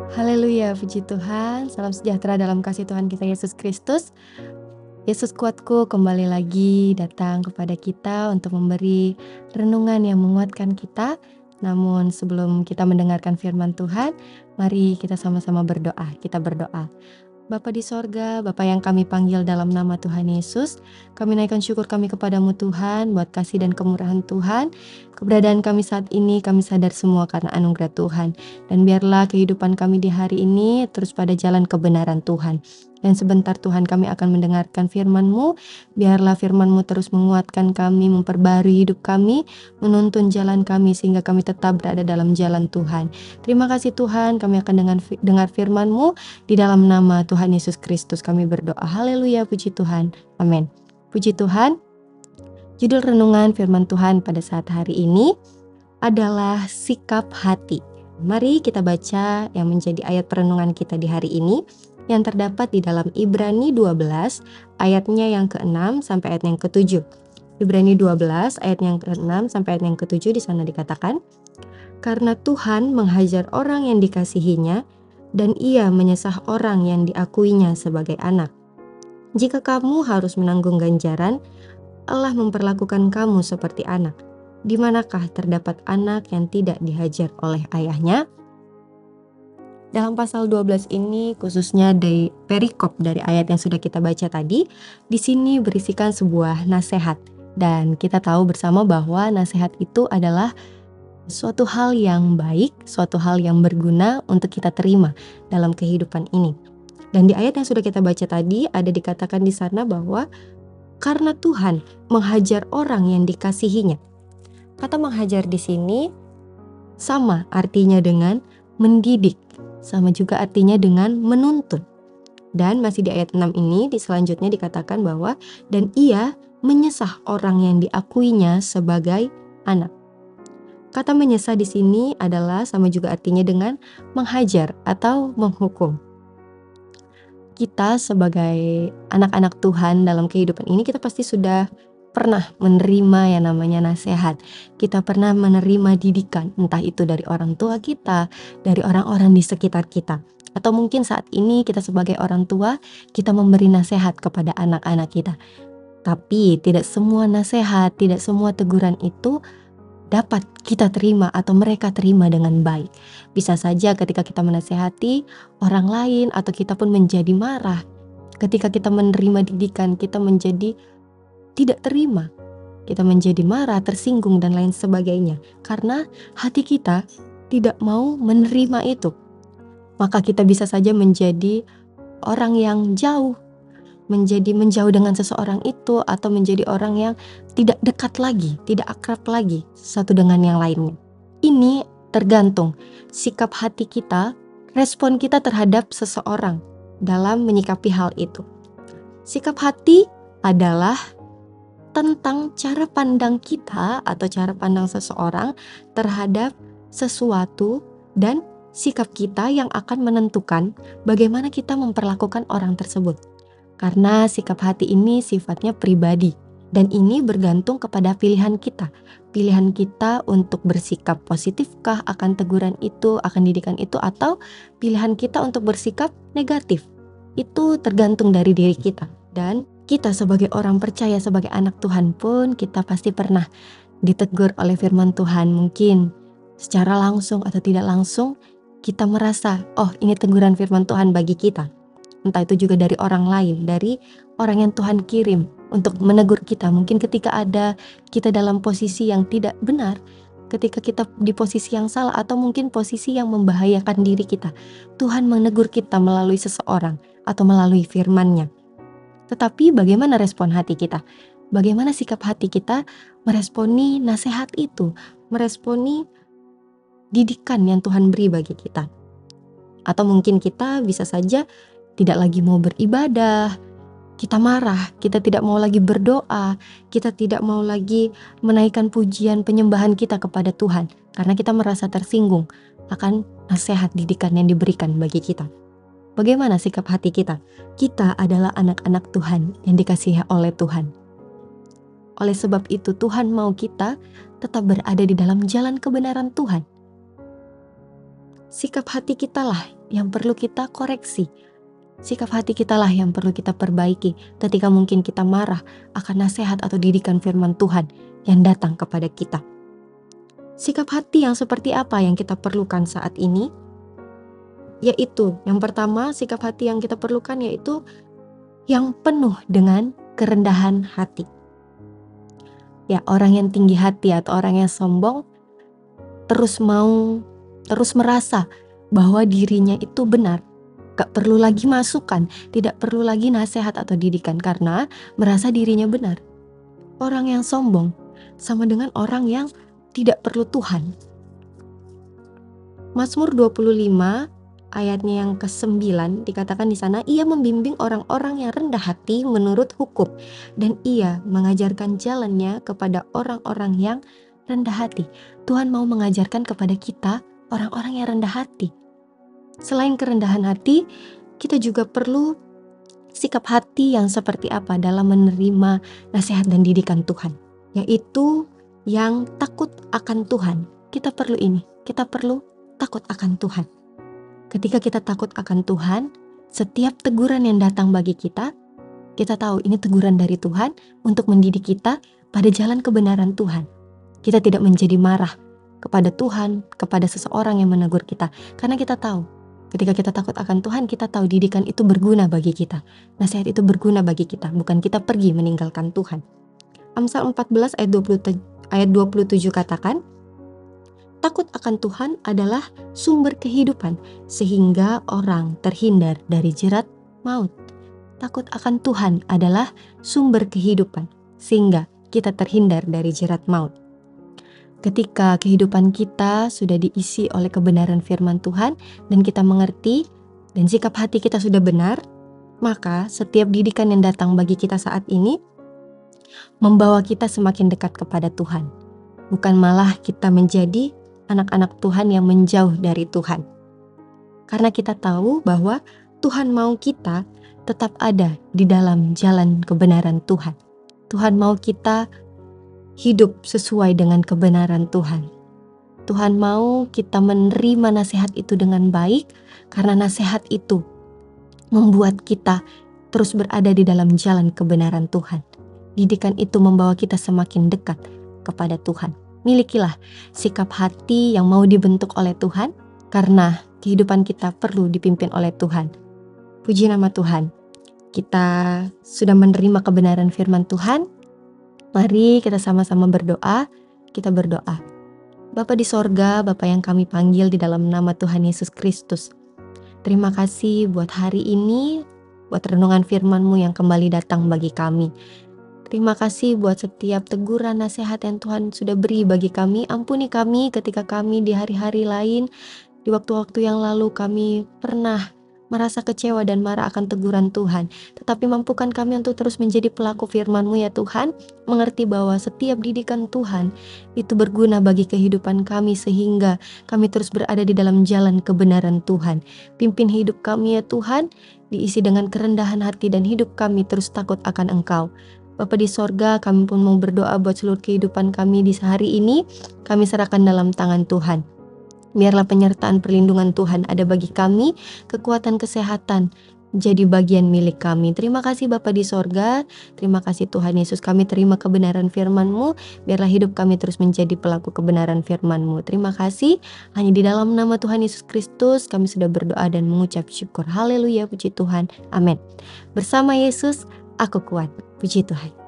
Haleluya, puji Tuhan, salam sejahtera dalam kasih Tuhan kita Yesus Kristus. Yesus kuatku kembali lagi datang kepada kita untuk memberi renungan yang menguatkan kita. Namun sebelum kita mendengarkan firman Tuhan, mari kita sama-sama berdoa. Kita berdoa. Bapa di sorga, Bapa yang kami panggil dalam nama Tuhan Yesus, kami naikkan syukur kami kepadamu Tuhan, buat kasih dan kemurahan Tuhan. Keberadaan kami saat ini, kami sadar semua karena anugerah Tuhan. Dan biarlah kehidupan kami di hari ini terus pada jalan kebenaran Tuhan. Dan sebentar Tuhan kami akan mendengarkan firman-Mu, biarlah firman-Mu terus menguatkan kami, memperbarui hidup kami, menuntun jalan kami sehingga kami tetap berada dalam jalan Tuhan. Terima kasih Tuhan, kami akan dengar firman-Mu. Di dalam nama Tuhan Yesus Kristus kami berdoa. Haleluya, puji Tuhan. Amin. Puji Tuhan. Judul renungan firman Tuhan pada saat hari ini adalah sikap hati. Mari kita baca yang menjadi ayat perenungan kita di hari ini yang terdapat di dalam Ibrani 12 ayatnya yang ke-6 sampai ayat yang ke-7. Ibrani 12 ayat yang ke-6 sampai ayat yang ke-7 di sana dikatakan, "Karena Tuhan menghajar orang yang dikasihinya, dan ia menyesah orang yang diakuinya sebagai anak. Jika kamu harus menanggung ganjaran, Allah memperlakukan kamu seperti anak. Di manakah terdapat anak yang tidak dihajar oleh ayahnya?" Dalam pasal 12 ini, khususnya dari perikop dari ayat yang sudah kita baca tadi, di sini berisikan sebuah nasihat. Dan kita tahu bersama bahwa nasihat itu adalah suatu hal yang baik, suatu hal yang berguna untuk kita terima dalam kehidupan ini. Dan di ayat yang sudah kita baca tadi ada dikatakan di sana bahwa karena Tuhan menghajar orang yang dikasihinya. Kata menghajar di sini sama artinya dengan mendidik, sama juga artinya dengan menuntun. Dan masih di ayat 6 ini di selanjutnya dikatakan bahwa dan ia menyesah orang yang diakuinya sebagai anak. Kata menyesah di sini adalah sama juga artinya dengan menghajar atau menghukum. Kita sebagai anak-anak Tuhan dalam kehidupan ini kita pasti sudah pernah menerima yang namanya nasihat. Kita pernah menerima didikan, entah itu dari orang tua kita, dari orang-orang di sekitar kita. Atau mungkin saat ini kita sebagai orang tua, kita memberi nasihat kepada anak-anak kita. Tapi tidak semua nasihat, tidak semua teguran itu dapat kita terima atau mereka terima dengan baik. Bisa saja ketika kita menasehati orang lain atau kita pun menjadi marah. Ketika kita menerima didikan, kita menjadi tidak terima. Kita menjadi marah, tersinggung dan lain sebagainya. Karena hati kita tidak mau menerima itu. Maka kita bisa saja menjadi orang yang jauh, menjauh dengan seseorang itu, atau menjadi orang yang tidak dekat lagi, tidak akrab lagi satu dengan yang lainnya. Ini tergantung sikap hati kita, respon kita terhadap seseorang dalam menyikapi hal itu. Sikap hati adalah tentang cara pandang kita atau cara pandang seseorang terhadap sesuatu dan sikap kita yang akan menentukan bagaimana kita memperlakukan orang tersebut. Karena sikap hati ini sifatnya pribadi dan ini bergantung kepada pilihan kita. Pilihan kita untuk bersikap positifkah akan teguran itu, akan didikan itu, atau pilihan kita untuk bersikap negatif. Itu tergantung dari diri kita. Dan kita sebagai orang percaya, sebagai anak Tuhan pun kita pasti pernah ditegur oleh firman Tuhan. Mungkin secara langsung atau tidak langsung kita merasa, oh ini teguran firman Tuhan bagi kita. Entah itu juga dari orang lain, dari orang yang Tuhan kirim untuk menegur kita. Mungkin ketika ada kita dalam posisi yang tidak benar, ketika kita di posisi yang salah, atau mungkin posisi yang membahayakan diri kita, Tuhan menegur kita melalui seseorang atau melalui firman-Nya. Tetapi bagaimana respon hati kita? Bagaimana sikap hati kita meresponi nasihat itu, meresponi didikan yang Tuhan beri bagi kita? Atau mungkin kita bisa saja tidak lagi mau beribadah, kita marah, kita tidak mau lagi berdoa, kita tidak mau lagi menaikkan pujian penyembahan kita kepada Tuhan karena kita merasa tersinggung akan nasihat didikan yang diberikan bagi kita. Bagaimana sikap hati kita? Kita adalah anak-anak Tuhan yang dikasihi oleh Tuhan. Oleh sebab itu Tuhan mau kita tetap berada di dalam jalan kebenaran Tuhan. sikap hati kita lah yang perlu kita koreksi. Sikap hati kita lah yang perlu kita perbaiki ketika mungkin kita marah akan nasihat atau didikan firman Tuhan yang datang kepada kita. Sikap hati yang seperti apa yang kita perlukan saat ini? Yaitu, yang pertama, sikap hati yang kita perlukan yaitu yang penuh dengan kerendahan hati. Ya, orang yang tinggi hati atau orang yang sombong terus merasa bahwa dirinya itu benar. Gak perlu lagi masukan, tidak perlu lagi nasihat atau didikan karena merasa dirinya benar. Orang yang sombong sama dengan orang yang tidak perlu Tuhan. Mazmur 25 ayatnya yang ke-9 dikatakan di sana, ia membimbing orang-orang yang rendah hati menurut hukum dan ia mengajarkan jalannya kepada orang-orang yang rendah hati. Tuhan mau mengajarkan kepada kita orang-orang yang rendah hati. Selain kerendahan hati, kita juga perlu sikap hati yang seperti apa dalam menerima nasihat dan didikan Tuhan, yaitu yang takut akan Tuhan. Kita perlu ini, kita perlu takut akan Tuhan. Ketika kita takut akan Tuhan, setiap teguran yang datang bagi kita tahu ini teguran dari Tuhan untuk mendidik kita pada jalan kebenaran Tuhan. Kita tidak menjadi marah kepada Tuhan, kepada seseorang yang menegur kita, karena kita tahu ketika kita takut akan Tuhan, kita tahu didikan itu berguna bagi kita. Nasihat itu berguna bagi kita, bukan kita pergi meninggalkan Tuhan. Amsal 14 ayat 27 katakan, takut akan Tuhan adalah sumber kehidupan, sehingga orang terhindar dari jerat maut. Takut akan Tuhan adalah sumber kehidupan, sehingga kita terhindar dari jerat maut. Ketika kehidupan kita sudah diisi oleh kebenaran firman Tuhan, dan kita mengerti, dan sikap hati kita sudah benar, maka setiap didikan yang datang bagi kita saat ini, membawa kita semakin dekat kepada Tuhan. Bukan malah kita menjadi anak-anak Tuhan yang menjauh dari Tuhan. Karena kita tahu bahwa Tuhan mau kita tetap ada di dalam jalan kebenaran Tuhan. Tuhan mau kita hidup sesuai dengan kebenaran Tuhan. Tuhan mau kita menerima nasihat itu dengan baik, karena nasihat itu membuat kita terus berada di dalam jalan kebenaran Tuhan. Didikan itu membawa kita semakin dekat kepada Tuhan. Milikilah sikap hati yang mau dibentuk oleh Tuhan, karena kehidupan kita perlu dipimpin oleh Tuhan. Puji nama Tuhan. Kita sudah menerima kebenaran firman Tuhan. Mari kita sama-sama berdoa. Kita berdoa. Bapa di sorga, Bapa yang kami panggil di dalam nama Tuhan Yesus Kristus. Terima kasih buat hari ini, buat renungan firman-Mu yang kembali datang bagi kami. Terima kasih buat setiap teguran nasihat yang Tuhan sudah beri bagi kami. Ampuni kami ketika kami di hari-hari lain, di waktu-waktu yang lalu kami pernah merasa kecewa dan marah akan teguran Tuhan. Tetapi mampukan kami untuk terus menjadi pelaku firman-Mu ya Tuhan, mengerti bahwa setiap didikan Tuhan itu berguna bagi kehidupan kami sehingga kami terus berada di dalam jalan kebenaran Tuhan. Pimpin hidup kami ya Tuhan, diisi dengan kerendahan hati dan hidup kami terus takut akan Engkau. Bapa di sorga, kami pun mau berdoa buat seluruh kehidupan kami di sehari ini. Kami serahkan dalam tangan Tuhan. Biarlah penyertaan perlindungan Tuhan ada bagi kami, kekuatan kesehatan jadi bagian milik kami. Terima kasih Bapa di sorga, terima kasih Tuhan Yesus, kami terima kebenaran firman-Mu. Biarlah hidup kami terus menjadi pelaku kebenaran firman-Mu. Terima kasih, hanya di dalam nama Tuhan Yesus Kristus kami sudah berdoa dan mengucap syukur. Haleluya, puji Tuhan, amin. Bersama Yesus, aku kuat. Puji Tuhan.